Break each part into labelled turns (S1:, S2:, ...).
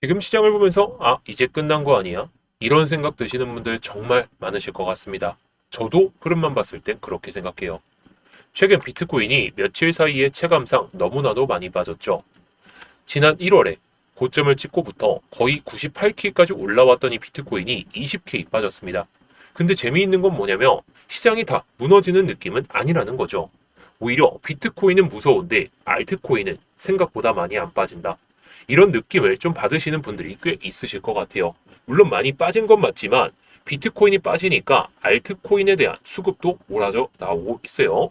S1: 지금 시장을 보면서 이제 끝난 거 아니야? 이런 생각 드시는 분들 정말 많으실 것 같습니다. 저도 흐름만 봤을 땐 그렇게 생각해요. 최근 비트코인이 며칠 사이에 체감상 너무나도 많이 빠졌죠. 지난 1월에 고점을 찍고부터 거의 98K까지 올라왔던 이 비트코인이 20K 빠졌습니다. 근데 재미있는 건 뭐냐면 시장이 다 무너지는 느낌은 아니라는 거죠. 오히려 비트코인은 무서운데 알트코인은 생각보다 많이 안 빠진다. 이런 느낌을 좀 받으시는 분들이 꽤 있으실 것 같아요. 물론 많이 빠진 건 맞지만 비트코인이 빠지니까 알트코인에 대한 수급도 몰아져 나오고 있어요.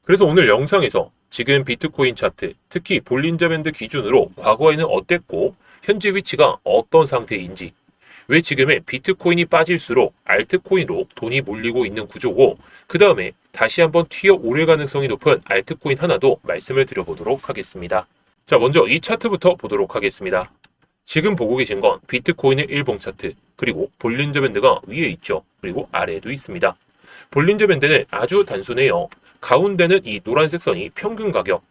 S1: 그래서 오늘 영상에서 지금 비트코인 차트, 특히 볼린저 밴드 기준으로 과거에는 어땠고 현재 위치가 어떤 상태인지, 왜 지금의 비트코인이 빠질수록 알트코인으로 돈이 몰리고 있는 구조고, 그 다음에 다시 한번 튀어 오를 가능성이 높은 알트코인 하나도 말씀을 드려보도록 하겠습니다. 자, 먼저 이 차트부터 보도록 하겠습니다. 지금 보고 계신 건 비트코인의 일봉 차트, 그리고 볼린저 밴드가 위에 있죠. 그리고 아래에도 있습니다. 볼린저 밴드는 아주 단순해요. 가운데는 이 노란색 선이 평균 가격,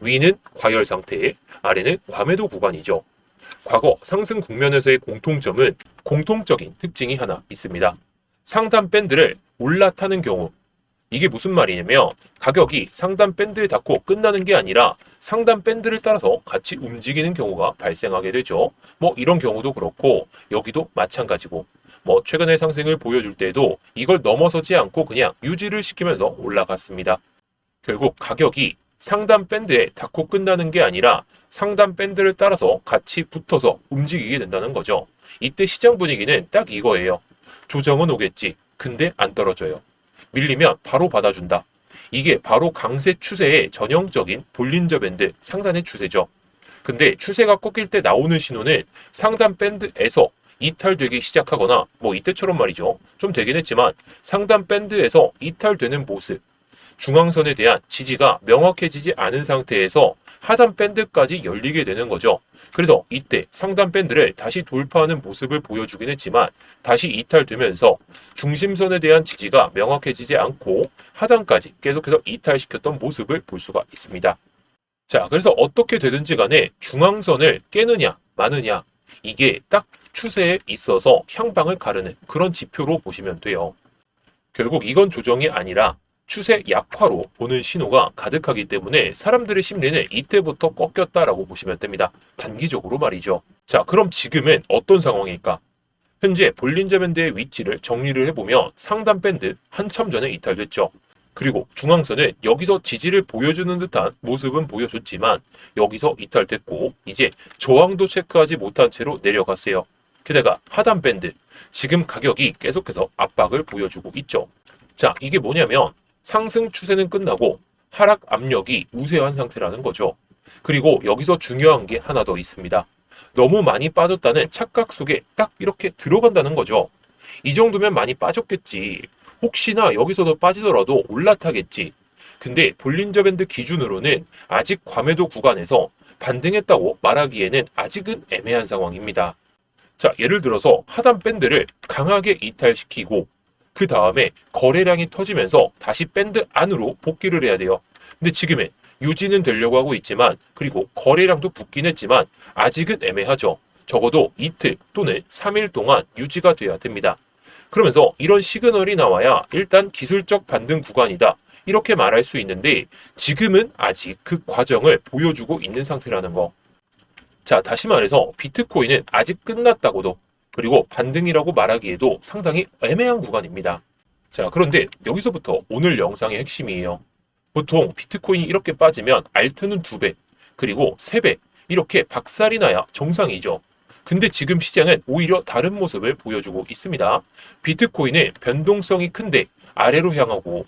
S1: 위는 과열 상태, 아래는 과매도 구간이죠. 과거 상승 국면에서의 공통점은 공통적인 특징이 하나 있습니다. 상단 밴드를 올라타는 경우, 이게 무슨 말이냐면 가격이 상단 밴드에 닿고 끝나는 게 아니라 상단 밴드를 따라서 같이 움직이는 경우가 발생하게 되죠. 이런 경우도 그렇고 여기도 마찬가지고, 최근의 상승을 보여줄 때에도 이걸 넘어서지 않고 그냥 유지를 시키면서 올라갔습니다. 결국 가격이 상단 밴드에 닿고 끝나는 게 아니라 상단 밴드를 따라서 같이 붙어서 움직이게 된다는 거죠. 이때 시장 분위기는 딱 이거예요. 조정은 오겠지. 근데 안 떨어져요. 밀리면 바로 받아준다. 이게 바로 강세 추세의 전형적인 볼린저 밴드 상단의 추세죠. 근데 추세가 꺾일 때 나오는 신호는 상단 밴드에서 이탈되기 시작하거나, 이때처럼 말이죠. 좀 되긴 했지만 상단 밴드에서 이탈되는 모습, 중앙선에 대한 지지가 명확해지지 않은 상태에서 하단 밴드까지 열리게 되는 거죠. 그래서 이때 상단 밴드를 다시 돌파하는 모습을 보여주긴 했지만 다시 이탈되면서 중심선에 대한 지지가 명확해지지 않고 하단까지 계속해서 이탈시켰던 모습을 볼 수가 있습니다. 자, 그래서 어떻게 되든지 간에 중앙선을 깨느냐 마느냐, 이게 딱 추세에 있어서 향방을 가르는 그런 지표로 보시면 돼요. 결국 이건 조정이 아니라 추세 약화로 보는 신호가 가득하기 때문에 사람들의 심리는 이때부터 꺾였다라고 보시면 됩니다. 단기적으로 말이죠. 자, 그럼 지금은 어떤 상황일까? 현재 볼린저 밴드의 위치를 정리를 해보면 상단 밴드 한참 전에 이탈됐죠. 그리고 중앙선은 여기서 지지를 보여주는 듯한 모습은 보여줬지만 여기서 이탈됐고 이제 저항도 체크하지 못한 채로 내려갔어요. 게다가 하단 밴드, 지금 가격이 계속해서 압박을 보여주고 있죠. 자, 이게 뭐냐면 상승 추세는 끝나고 하락 압력이 우세한 상태라는 거죠. 그리고 여기서 중요한 게 하나 더 있습니다. 너무 많이 빠졌다는 착각 속에 딱 이렇게 들어간다는 거죠. 이 정도면 많이 빠졌겠지. 혹시나 여기서 더 빠지더라도 올라타겠지. 근데 볼린저 밴드 기준으로는 아직 과매도 구간에서 반등했다고 말하기에는 아직은 애매한 상황입니다. 자, 예를 들어서 하단 밴드를 강하게 이탈시키고 그 다음에 거래량이 터지면서 다시 밴드 안으로 복귀를 해야 돼요. 근데 지금은 유지는 되려고 하고 있지만, 그리고 거래량도 붙긴 했지만 아직은 애매하죠. 적어도 이틀 또는 3일 동안 유지가 돼야 됩니다. 그러면서 이런 시그널이 나와야 일단 기술적 반등 구간이다, 이렇게 말할 수 있는데 지금은 아직 그 과정을 보여주고 있는 상태라는 거. 자, 다시 말해서 비트코인은 아직 끝났다고도, 그리고 반등이라고 말하기에도 상당히 애매한 구간입니다. 자, 그런데 여기서부터 오늘 영상의 핵심이에요. 보통 비트코인이 이렇게 빠지면 알트는 2배, 그리고 3배, 이렇게 박살이 나야 정상이죠. 근데 지금 시장은 오히려 다른 모습을 보여주고 있습니다. 비트코인은 변동성이 큰데 아래로 향하고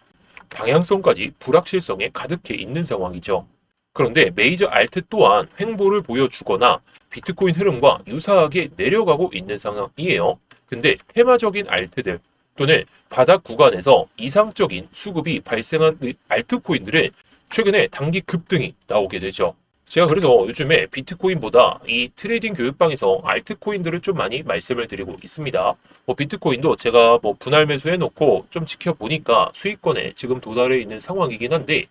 S1: 방향성까지 불확실성에 가득해 있는 상황이죠. 그런데 메이저 알트 또한 횡보를 보여주거나 비트코인 흐름과 유사하게 내려가고 있는 상황이에요. 근데 테마적인 알트들 또는 바닥 구간에서 이상적인 수급이 발생한 알트코인들은 최근에 단기 급등이 나오게 되죠. 제가 그래서 요즘에 비트코인보다 이 트레이딩 교육방에서 알트코인들을 좀 많이 말씀을 드리고 있습니다. 비트코인도 제가 분할 매수해 놓고 좀 지켜보니까 수익권에 지금 도달해 있는 상황이긴 한데,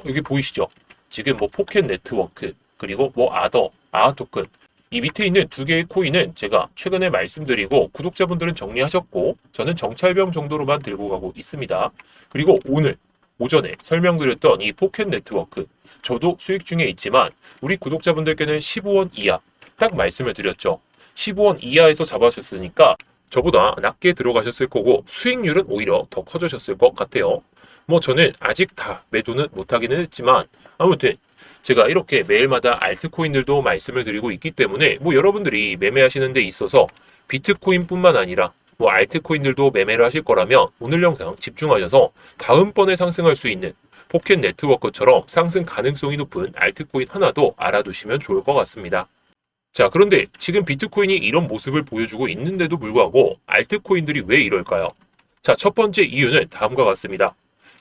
S1: 여기 보이시죠? 지금 포켓 네트워크, 그리고 아더, 아토큰, 이 밑에 있는 두 개의 코인은 제가 최근에 말씀드리고 구독자분들은 정리하셨고 저는 정찰병 정도로만 들고 가고 있습니다. 그리고 오늘 오전에 설명드렸던 이 포켓 네트워크 저도 수익 중에 있지만 우리 구독자분들께는 15원 이하 딱 말씀을 드렸죠. 15원 이하에서 잡아주셨으니까 저보다 낮게 들어가셨을 거고 수익률은 오히려 더 커지셨을 것 같아요. 뭐 저는 아직 다 매도는 못하기는 했지만 아무튼 제가 이렇게 매일마다 알트코인들도 말씀을 드리고 있기 때문에 뭐 여러분들이 매매하시는 데 있어서 비트코인뿐만 아니라 뭐 알트코인들도 매매를 하실 거라면 오늘 영상 집중하셔서 다음번에 상승할 수 있는 포켓 네트워크처럼 상승 가능성이 높은 알트코인 하나도 알아두시면 좋을 것 같습니다. 자, 그런데 지금 비트코인이 이런 모습을 보여주고 있는데도 불구하고 알트코인들이 왜 이럴까요? 자, 첫 번째 이유는 다음과 같습니다.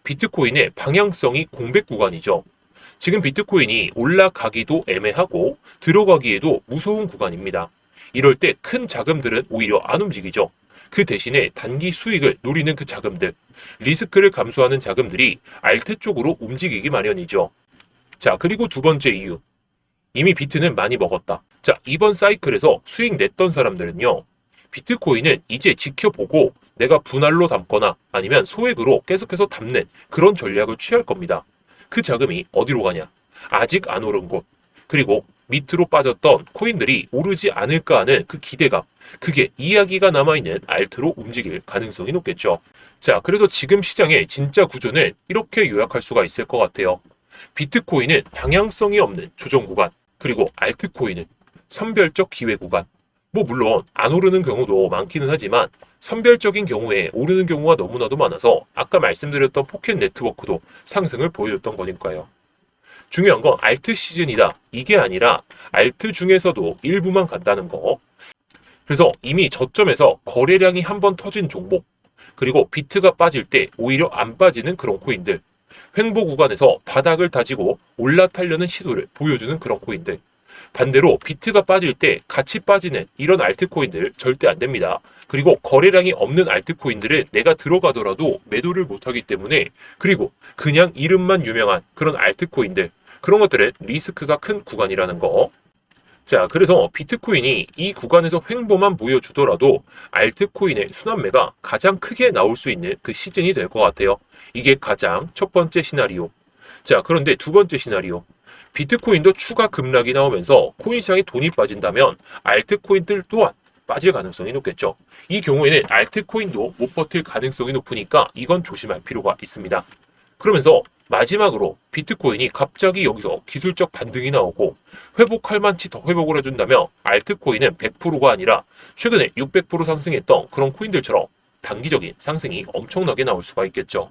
S1: 비트코인의 방향성이 공백 구간이죠. 지금 비트코인이 올라가기도 애매하고 들어가기에도 무서운 구간입니다. 이럴 때 큰 자금들은 오히려 안 움직이죠. 그 대신에 단기 수익을 노리는 그 자금들, 리스크를 감수하는 자금들이 알트 쪽으로 움직이기 마련이죠. 자, 그리고 두 번째 이유. 이미 비트는 많이 먹었다. 자, 이번 사이클에서 수익 냈던 사람들은요. 비트코인은 이제 지켜보고 내가 분할로 담거나 아니면 소액으로 계속해서 담는 그런 전략을 취할 겁니다. 그 자금이 어디로 가냐? 아직 안 오른 곳. 그리고 밑으로 빠졌던 코인들이 오르지 않을까 하는 그 기대감. 그게 이야기가 남아있는 알트로 움직일 가능성이 높겠죠. 자, 그래서 지금 시장의 진짜 구조는 이렇게 요약할 수가 있을 것 같아요. 비트코인은 방향성이 없는 조정 구간. 그리고 알트코인은 선별적 기회 구간. 뭐 물론 안 오르는 경우도 많기는 하지만 선별적인 경우에 오르는 경우가 너무나도 많아서 아까 말씀드렸던 포켓 네트워크도 상승을 보여줬던 거니까요. 중요한 건 알트 시즌이다. 이게 아니라 알트 중에서도 일부만 간다는 거. 그래서 이미 저점에서 거래량이 한번 터진 종목, 그리고 비트가 빠질 때 오히려 안 빠지는 그런 코인들, 횡보 구간에서 바닥을 다지고 올라타려는 시도를 보여주는 그런 코인들, 반대로 비트가 빠질 때 같이 빠지는 이런 알트코인들 절대 안 됩니다. 그리고 거래량이 없는 알트코인들은 내가 들어가더라도 매도를 못하기 때문에, 그리고 그냥 이름만 유명한 그런 알트코인들, 그런 것들은 리스크가 큰 구간이라는 거. 자, 그래서 비트코인이 이 구간에서 횡보만 보여주더라도 알트코인의 순환매가 가장 크게 나올 수 있는 그 시즌이 될 것 같아요. 이게 가장 첫 번째 시나리오. 자, 그런데 두 번째 시나리오. 비트코인도 추가 급락이 나오면서 코인 시장에 돈이 빠진다면 알트코인들 또한 빠질 가능성이 높겠죠. 이 경우에는 알트코인도 못 버틸 가능성이 높으니까 이건 조심할 필요가 있습니다. 그러면서 마지막으로 비트코인이 갑자기 여기서 기술적 반등이 나오고 회복할 만치 더 회복을 해준다면 알트코인은 100%가 아니라 최근에 600% 상승했던 그런 코인들처럼 단기적인 상승이 엄청나게 나올 수가 있겠죠.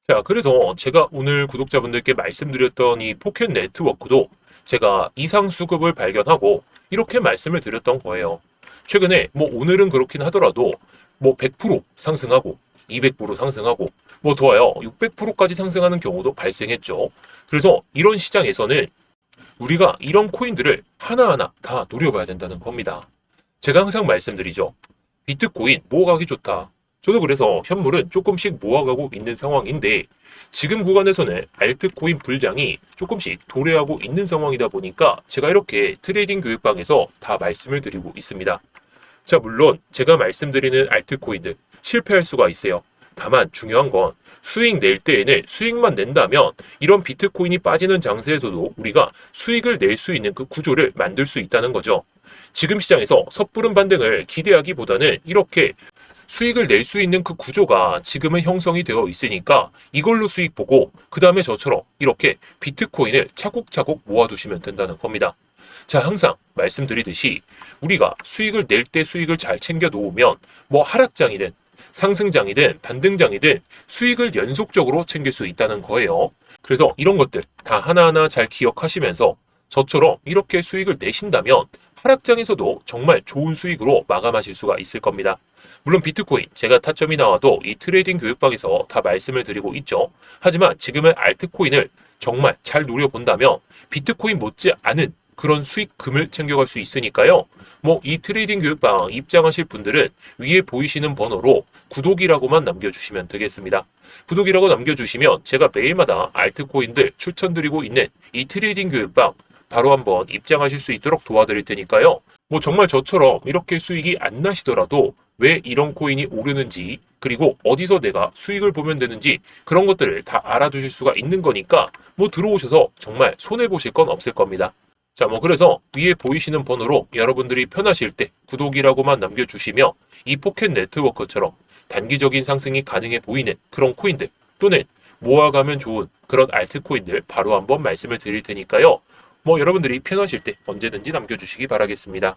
S1: 자, 그래서 제가 오늘 구독자분들께 말씀드렸던 이 포켓 네트워크도 제가 이상 수급을 발견하고 이렇게 말씀을 드렸던 거예요. 최근에 뭐 오늘은 그렇긴 하더라도 뭐 100% 상승하고 200% 상승하고 뭐 더하여 600%까지 상승하는 경우도 발생했죠. 그래서 이런 시장에서는 우리가 이런 코인들을 하나하나 다 노려봐야 된다는 겁니다. 제가 항상 말씀드리죠. 비트코인 모아가기 좋다. 저도 그래서 현물은 조금씩 모아가고 있는 상황인데 지금 구간에서는 알트코인 불장이 조금씩 도래하고 있는 상황이다 보니까 제가 이렇게 트레이딩 교육방에서 다 말씀을 드리고 있습니다. 자, 물론 제가 말씀드리는 알트코인들 실패할 수가 있어요. 다만 중요한 건 수익 낼 때에는 수익만 낸다면 이런 비트코인이 빠지는 장세에서도 우리가 수익을 낼 수 있는 그 구조를 만들 수 있다는 거죠. 지금 시장에서 섣부른 반등을 기대하기보다는 이렇게 수익을 낼 수 있는 그 구조가 지금은 형성이 되어 있으니까 이걸로 수익 보고 그 다음에 저처럼 이렇게 비트코인을 차곡차곡 모아두시면 된다는 겁니다. 자, 항상 말씀드리듯이 우리가 수익을 낼 때 수익을 잘 챙겨 놓으면 뭐 하락장이든 상승장이든 반등장이든 수익을 연속적으로 챙길 수 있다는 거예요. 그래서 이런 것들 다 하나하나 잘 기억하시면서 저처럼 이렇게 수익을 내신다면 하락장에서도 정말 좋은 수익으로 마감하실 수가 있을 겁니다. 물론 비트코인 제가 타점이 나와도 이 트레이딩 교육방에서 다 말씀을 드리고 있죠. 하지만 지금은 알트코인을 정말 잘 노려본다면 비트코인 못지 않은 그런 수익금을 챙겨갈 수 있으니까요. 뭐 이 트레이딩 교육방 입장하실 분들은 위에 보이시는 번호로 구독이라고만 남겨주시면 되겠습니다. 구독이라고 남겨주시면 제가 매일마다 알트코인들 추천드리고 있는 이 트레이딩 교육방 바로 한번 입장하실 수 있도록 도와드릴 테니까요. 뭐 정말 저처럼 이렇게 수익이 안 나시더라도 왜 이런 코인이 오르는지, 그리고 어디서 내가 수익을 보면 되는지 그런 것들을 다 알아두실 수가 있는 거니까 뭐 들어오셔서 정말 손해보실 건 없을 겁니다. 자, 뭐 그래서 위에 보이시는 번호로 여러분들이 편하실 때 구독이라고만 남겨주시며 이 포켓 네트워크처럼 단기적인 상승이 가능해 보이는 그런 코인들 또는 모아가면 좋은 그런 알트코인들 바로 한번 말씀을 드릴 테니까요. 뭐 여러분들이 편하실 때 언제든지 남겨주시기 바라겠습니다.